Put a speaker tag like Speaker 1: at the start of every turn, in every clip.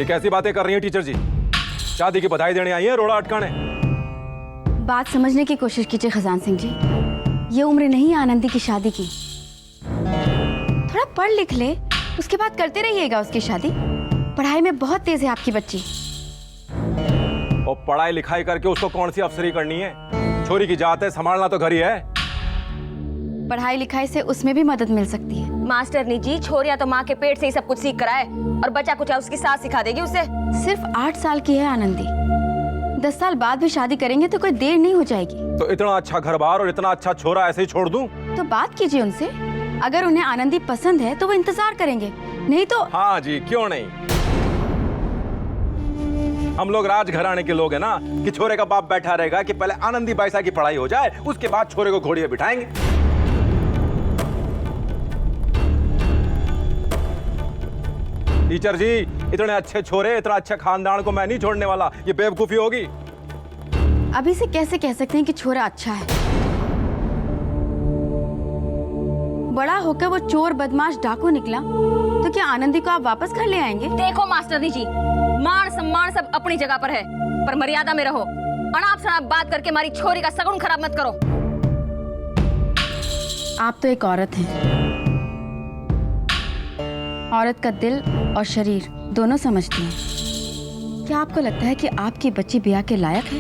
Speaker 1: कैसी बातें कर रही हैं टीचर जी? शादी की बधाई देने आई है रोड़ा अटकाने?
Speaker 2: बात समझने की कोशिश कीजिए खजान सिंह जी, ये उम्र नहीं है आनंदी की शादी की। थोड़ा पढ़ लिख ले, उसके बाद करते रहिएगा उसकी शादी। पढ़ाई में बहुत तेज है आपकी बच्ची।
Speaker 1: और पढ़ाई लिखाई करके उसको कौन सी अफसरी करनी है? छोरी की जात है, संभालना तो घर ही है।
Speaker 2: पढ़ाई लिखाई से उसमें भी मदद मिल सकती है।
Speaker 3: मास्टरनी जी, छोरियां तो माँ के पेट से ही सब कुछ सीख कर आए और बचा कुछ उसकी सास सिखा देगी उसे।
Speaker 2: सिर्फ 8 साल की है आनंदी, 10 साल बाद भी शादी करेंगे तो कोई देर नहीं हो जाएगी।
Speaker 1: तो इतना अच्छा घर बार और इतना अच्छा छोरा ऐसे ही छोड़ दूं?
Speaker 2: तो बात कीजिए उनसे, अगर उन्हें आनंदी पसंद है तो वो इंतजार करेंगे, नहीं तो।
Speaker 1: हाँ जी, क्यों नहीं। हम लोग राजघराने के लोग हैं ना, कि छोरे का बाप बैठा रहेगा कि पहले आनंदी बाईसा की पढ़ाई हो जाए, उसके बाद छोरे को घोड़ी पे बिठाएंगे। टीचर जी, इतने अच्छे छोरे, इतना अच्छे खानदान को मैं नहीं छोड़ने वाला, ये बेवकूफी होगी।
Speaker 2: अभी से कैसे कह सकते हैं कि छोरा अच्छा है? बड़ा होकर वो चोर बदमाश डाकू निकला तो क्या आनंदी को आप वापस घर ले आएंगे?
Speaker 3: देखो मास्टरनी जी, मान सम्मान सब अपनी जगह पर है, पर मर्यादा में रहो। अनाप शनाप बात करके हमारी छोरी का सगुन खराब मत करो।
Speaker 2: आप तो एक औरत हैं, औरत का दिल और शरीर दोनों समझती हैं। क्या आपको लगता है कि आपकी बच्ची ब्याह के लायक है?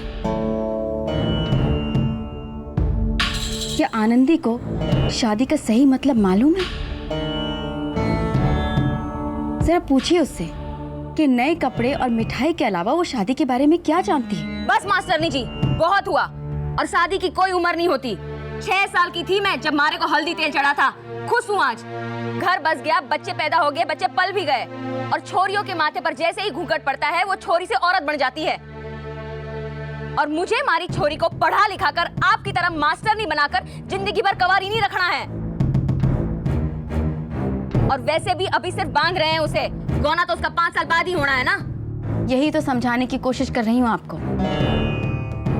Speaker 2: क्या आनंदी को शादी का सही मतलब मालूम है? जरा पूछिए उससे कि नए कपड़े और मिठाई के अलावा वो शादी के बारे में क्या जानती है।
Speaker 3: बस मास्टरनी जी, बहुत हुआ। और शादी की कोई उम्र नहीं होती। 6 साल की थी मैं जब मारे को हल्दी तेल चढ़ा था। खुश हूँ आज, घर बस गया, बच्चे पैदा हो गए, बच्चे पल भी गए। और छोरियों के माथे पर जैसे ही घूंघट पड़ता है वो छोरी से औरत बन जाती है। और मुझे हमारी छोरी को पढ़ा लिखा कर आपकी तरह मास्टरनी बनाकर जिंदगी भर कवारी नहीं रखना है। और वैसे भी अभी सिर्फ बांध रहे हैं उसे, गौना तो उसका 5 साल बाद ही होना है ना।
Speaker 2: यही तो समझाने की कोशिश कर रही हूँ आपको।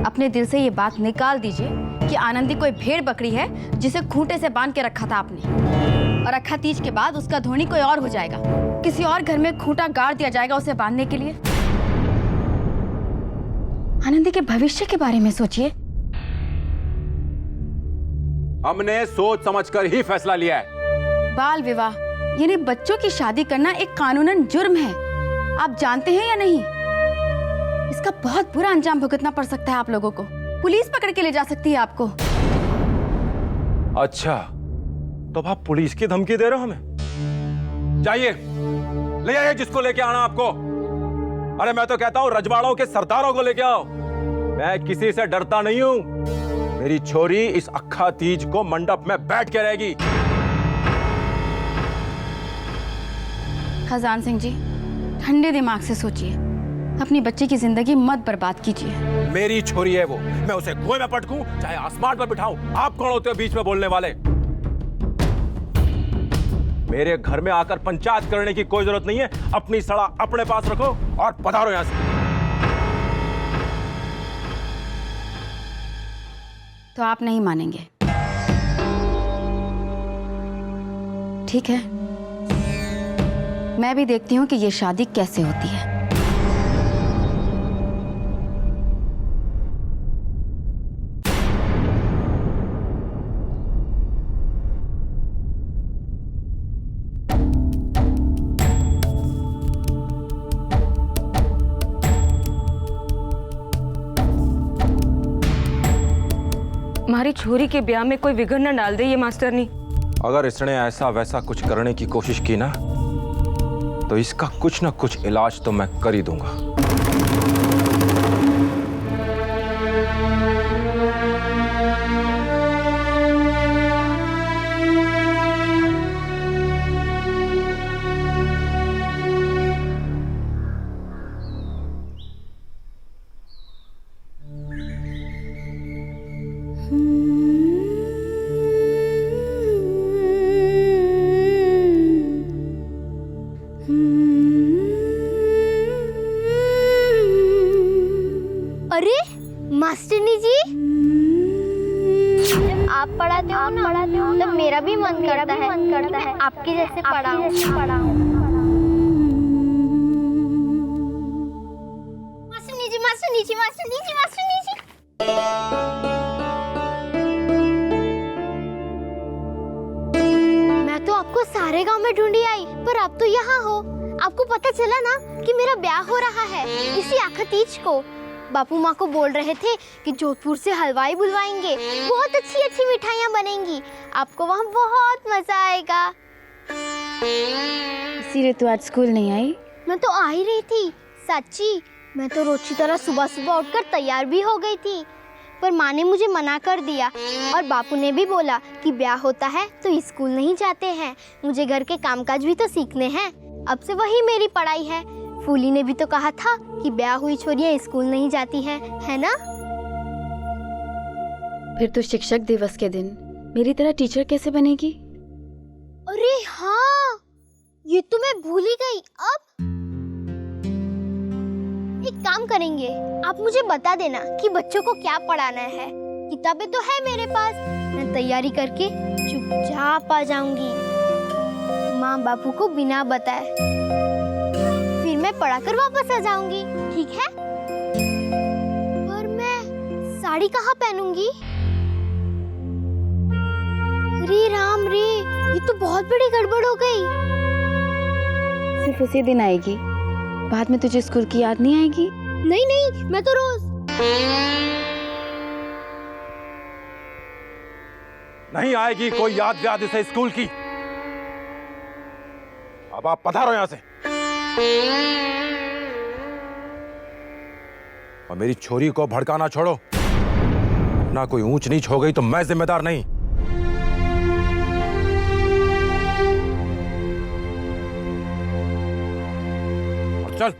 Speaker 2: अपने दिल से ये बात निकाल दीजिए कि आनंदी कोई भेड़ बकरी है जिसे खूंटे से बांध के रखा था आपने, और अखा तीज के बाद उसका धोनी कोई और हो जाएगा। किसी और घर में खूंटा गाड़ दिया जाएगा उसे बांधने के लिए। आनंदी के भविष्य के बारे में सोचिए।
Speaker 1: हमने सोच समझकर ही फैसला लिया है।
Speaker 2: बाल विवाह यानी बच्चों की शादी करना एक कानूनन जुर्म है, आप जानते हैं या नहीं? इसका बहुत बुरा अंजाम भुगतना पड़ सकता है आप लोगों को। पुलिस पकड़ के ले जा सकती है आपको।
Speaker 1: अच्छा, तो आप पुलिस की धमकी दे रहे हो हमें? जाइए, ले आइए जिसको लेके आना आपको। अरे मैं तो कहता हूं रजवाड़ों के सरदारों को लेके आओ। मैं किसी से डरता नहीं हूं। मेरी छोरी इस अखा तीज को मंडप में बैठ के रहेगी।
Speaker 2: खजान सिंह जी, ठंडे दिमाग से सोचिए, अपनी बच्ची की जिंदगी मत बर्बाद कीजिए।
Speaker 1: मेरी छोरी है वो, मैं उसे कुएं में पटकूं चाहे आसमान पर बिठाऊं। आप कौन होते हो बीच में बोलने वाले? मेरे घर में आकर पंचायत करने की कोई जरूरत नहीं है। अपनी सड़ा अपने पास रखो और पधारो यहां से।
Speaker 2: तो आप नहीं मानेंगे? ठीक है, मैं भी देखती हूं कि ये शादी कैसे होती है।
Speaker 3: हमारी छोरी के ब्याह में कोई विघ्न न डाल दे ये मास्टरनी।
Speaker 1: अगर इसने ऐसा वैसा कुछ करने की कोशिश की ना, तो इसका कुछ ना कुछ इलाज तो मैं कर ही दूंगा।
Speaker 4: अरे मास्टरनी जी, आप पढ़ाते हो ना, तो मेरा भी मन करता है आपके जैसे पढ़ाऊं। नीचे, मास्टर नीचे, मास्टर नीचे। मैं तो आपको सारे गांव में ढूंढी आई, पर आप तो यहाँ हो। आपको पता चला ना कि मेरा ब्याह हो रहा है इसी आखिर तीज को। बापू माँ को बोल रहे थे कि जोधपुर से हलवाई बुलवाएंगे, बहुत अच्छी अच्छी मिठाइयाँ बनेंगी, आपको वहाँ बहुत मजा आएगा।
Speaker 2: इसीलिए तू आज स्कूल नहीं आई?
Speaker 4: मैं तो आ ही रही थी सच्ची। मैं तो रोज की तरह सुबह सुबह उठकर तैयार भी हो गई थी, पर माँ ने मुझे मना कर दिया और बापू ने भी बोला कि ब्याह होता है तो स्कूल नहीं जाते हैं, मुझे घर के कामकाज भी तो सीखने हैं। अब से वही मेरी पढ़ाई है। फूली ने भी तो कहा था कि ब्याह हुई छोरियां स्कूल नहीं जाती हैं, है ना?
Speaker 2: फिर तो शिक्षक दिवस के दिन मेरी तरह टीचर कैसे बनेगी?
Speaker 4: अरे हाँ, ये तो मैं भूल ही गई। अब एक काम करेंगे, आप मुझे बता देना कि बच्चों को क्या पढ़ाना है। किताबें तो है मेरे पास, मैं तैयारी करके चुपचाप आ जाऊंगी, माँ बापू को बिना बताए। फिर मैं पढ़ाकर वापस आ जाऊंगी, ठीक है? पर मैं साड़ी कहाँ पहनूंगी? रे राम रे, ये तो बहुत बड़ी गड़बड़ हो गई।
Speaker 2: सिर्फ उसी दिन आएगी, बाद में तुझे स्कूल की याद नहीं आएगी?
Speaker 4: नहीं नहीं, मैं तो रोज।
Speaker 1: नहीं आएगी कोई याद व्याद इसे स्कूल की। अब आप पधारो यहां से और मेरी छोरी को भड़काना छोड़ो, ना कोई ऊंच नीच हो गई तो मैं जिम्मेदार नहीं। और चल।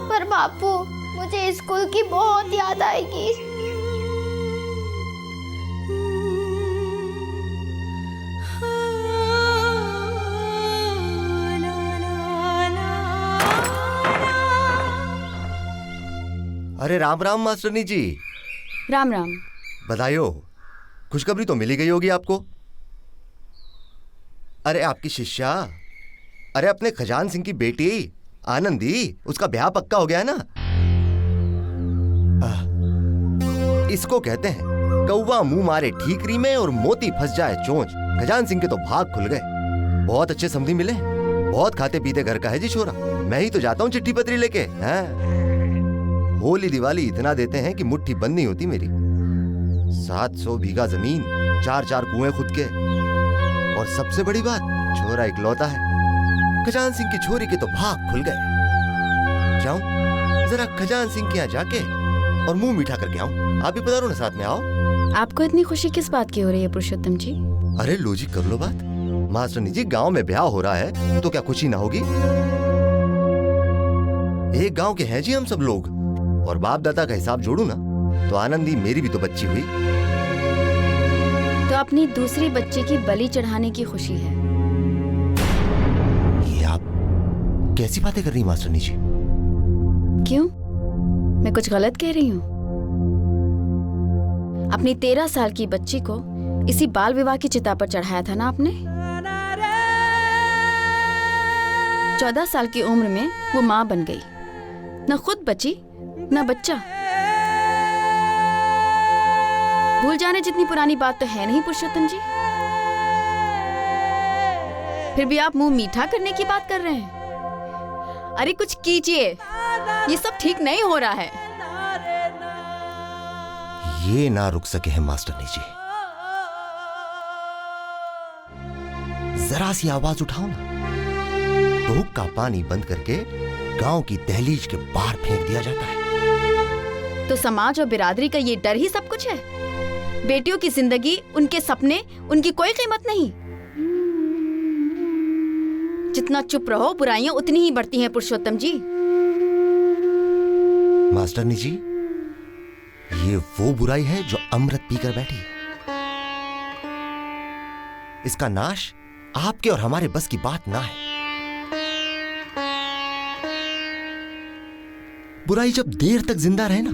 Speaker 4: पर बापू, मुझे स्कूल की बहुत याद आएगी।
Speaker 5: अरे राम राम मास्टरनी जी।
Speaker 2: राम राम।
Speaker 5: बधाई हो, खुशखबरी तो मिली गई होगी आपको। अरे आपकी शिष्या, अरे अपने खजान सिंह की बेटी आनंदी, उसका ब्याह पक्का हो गया है ना। इसको कहते हैं कौवा मुंह मारे ठीकरी में और मोती फंस जाए चोंच। खजान सिंह के तो भाग खुल गए, बहुत अच्छे समधी मिले, बहुत खाते पीते घर का है जी छोरा। मैं ही तो जाता हूँ चिट्ठी पत्री लेके। होली दिवाली इतना देते हैं कि मुट्ठी बंद नहीं होती मेरी। 700 बीघा जमीन, 4 कुएं खुद के, और सबसे बड़ी बात, छोरा इकलौता है। खजान सिंह की छोरी के तो भाग खुल गए। जाऊं जरा खजान सिंह के यहाँ जाके और मुंह मीठा करके आऊं। आप भी पधारो ना, साथ में आओ।
Speaker 2: आपको इतनी खुशी किस बात की हो रही है पुरुषोत्तम जी?
Speaker 5: अरे लो जी, कर लो बात। मास्टरनी जी, गांव में ब्याह हो रहा है तो क्या खुशी ना होगी? एक गांव के हैं जी हम सब लोग, और बाप दादा का हिसाब जोड़ू ना तो आनंदी मेरी भी तो बच्ची हुई।
Speaker 2: तो अपनी दूसरी बच्चे की बलि चढ़ाने की खुशी है।
Speaker 5: ये आप कैसी बातें कर रही मास्टरनी जी?
Speaker 2: क्यों, मैं कुछ गलत कह रही हूँ? अपनी 13 साल की बच्ची को इसी बाल विवाह की चिता पर चढ़ाया था ना आपने? 14 साल की उम्र में वो माँ बन गई, न खुद बची न बच्चा। भूल जाने जितनी पुरानी बात तो है नहीं पुरुषोत्तम जी। फिर भी आप मुंह मीठा करने की बात कर रहे हैं। अरे कुछ कीजिए, ये सब ठीक नहीं हो रहा है।
Speaker 5: ये ना रुक सके हैं मास्टरनी जी। जरा सी आवाज उठाओ ना तो हुक्का का पानी बंद करके गांव की दहलीज के बाहर फेंक दिया जाता है।
Speaker 2: तो समाज और बिरादरी का ये डर ही सब कुछ है। बेटियों की जिंदगी, उनके सपने, उनकी कोई कीमत नहीं। जितना चुप रहो बुराइयां उतनी ही बढ़ती हैं पुरुषोत्तम जी।
Speaker 5: मास्टरनी जी, ये वो बुराई है जो अमृत पीकर बैठी है। इसका नाश आपके और हमारे बस की बात ना है। बुराई जब देर तक जिंदा रहे ना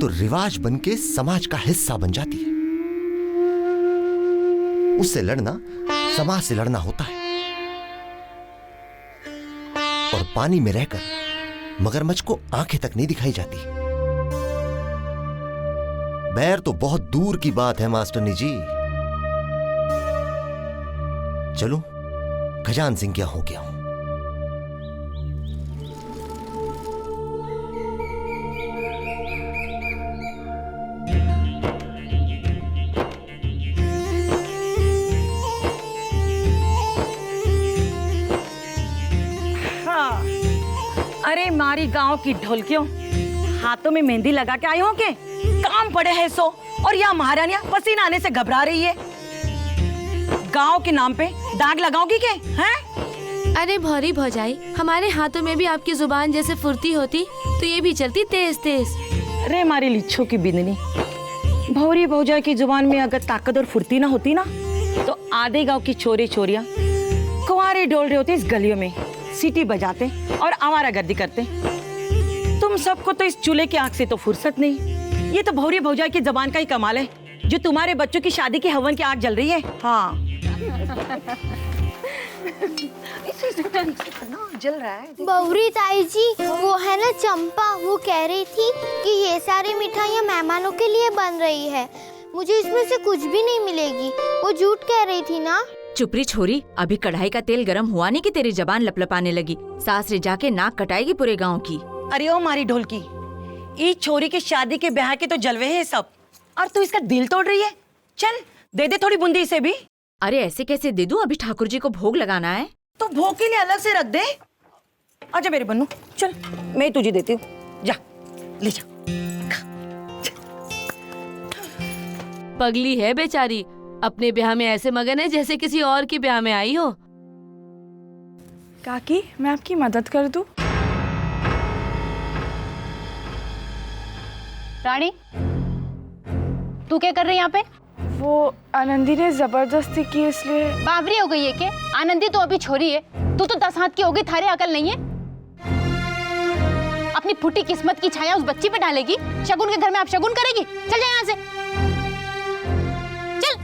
Speaker 5: तो रिवाज बन के समाज का हिस्सा बन जाती है। उससे लड़ना समाज से लड़ना होता है। और पानी में रहकर मगरमच्छ को आंखें तक नहीं दिखाई जाती। बैर तो बहुत दूर की बात है मास्टरनी जी। चलो खजान सिंह क्या हो गया हूं।
Speaker 6: अरे मारी गांव की ढोलकियों, हाथों में मेहंदी लगा के आए हो के? काम पड़े है सो, और यह महारानियां पसीना आने से घबरा रही है। गांव के नाम पे दाग लगाओगी के? हैं?
Speaker 7: अरे भौरी भौजाई, हमारे हाथों में भी आपकी जुबान जैसे फुर्ती होती तो ये भी चलती तेज तेज।
Speaker 6: अरे मारी लिच्छों की बिंदनी, भौरी भौजाई की जुबान में अगर ताकत और फुर्ती ना होती ना, तो आधे गांव की छोरी छोरियां कुंवारे डोल रहे होते इस गलियों में, सीटी बजाते और आवारागर्दी करते। तुम सबको तो इस चूल्हे की आग से तो फुर्सत नहीं। ये तो भौरी भौजाई की जबान का ही कमाल है, जो तुम्हारे बच्चों की शादी की हवन की आग जल रही है। हाँ जल रहा है।
Speaker 4: बौरी ताई जी, वो है ना चंपा, वो कह रही थी कि ये सारी मिठाइयाँ मेहमानों के लिए बन रही है, मुझे इसमें से कुछ भी नहीं मिलेगी। वो झूठ कह रही थी ना।
Speaker 3: चुपरी छोरी, अभी कढ़ाई का तेल गरम हुआ नहीं कि तेरी जबान लपलपाने लगी। सासरे जाके नाक कटाएगी पूरे गांव की।
Speaker 6: अरे ओ मारी ढोलकी, इस छोरी की शादी के ब्याह के तो जलवे है सब, और तू इसका दिल तोड़ रही है। चल दे दे थोड़ी बूंदी इसे भी।
Speaker 3: अरे ऐसे कैसे दे दूं? अभी ठाकुर जी को भोग लगाना है।
Speaker 6: तो भोग के लिए अलग से रख दे। आजा मेरे बन्नू, चल मैं तुझे देती हूँ, जा ले जा।
Speaker 7: पगली है बेचारी, अपने ब्याह में ऐसे मगन है जैसे किसी और की ब्याह में आई हो।
Speaker 8: काकी, मैं आपकी मदद कर दूं?
Speaker 2: रानी, तू क्या कर रही है यहाँ पे?
Speaker 8: वो आनंदी ने जबरदस्ती की इसलिए।
Speaker 2: बावरी हो गई है क्या? आनंदी तो अभी छोरी है, तू तो 10 हाथ की हो गई, थारे अकल नहीं है? अपनी फूटी किस्मत की छाया उस बच्ची पे डालेगी? शगुन के घर में आप शगुन करेगी? चल जा यहाँ से, चल।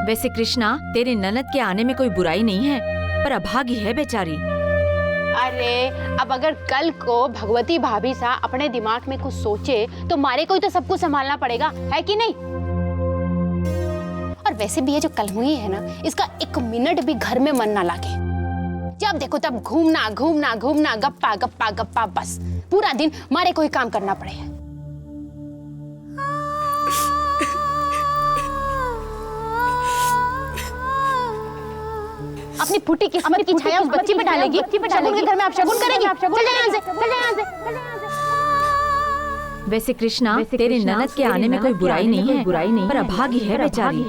Speaker 3: वैसे कृष्णा, तेरी ननद के आने में कोई बुराई नहीं है, पर अभागी है बेचारी।
Speaker 2: अरे अब अगर कल को भगवती भाभी सा अपने दिमाग में कुछ सोचे तो मारे को ही तो सब कुछ संभालना पड़ेगा, है कि नहीं? और वैसे भी ये जो कल हुई है ना, इसका 1 मिनट भी घर में मन ना लागे। जब देखो तब घूमना घूमना घूमना, गप्पा गप्पा गप्पा, बस पूरा दिन मारे को ही काम करना पड़े। अपनी फूटी किस्मत की छाया उस बच्ची पे डालेगी? शगुन के घर में आप शगुन करेगी? चल जा यहाँ से, चल जा यहाँ से।
Speaker 3: वैसे कृष्णा, तेरी ननद के आने में कोई बुराई नहीं है, पर अभागी है बेचारी।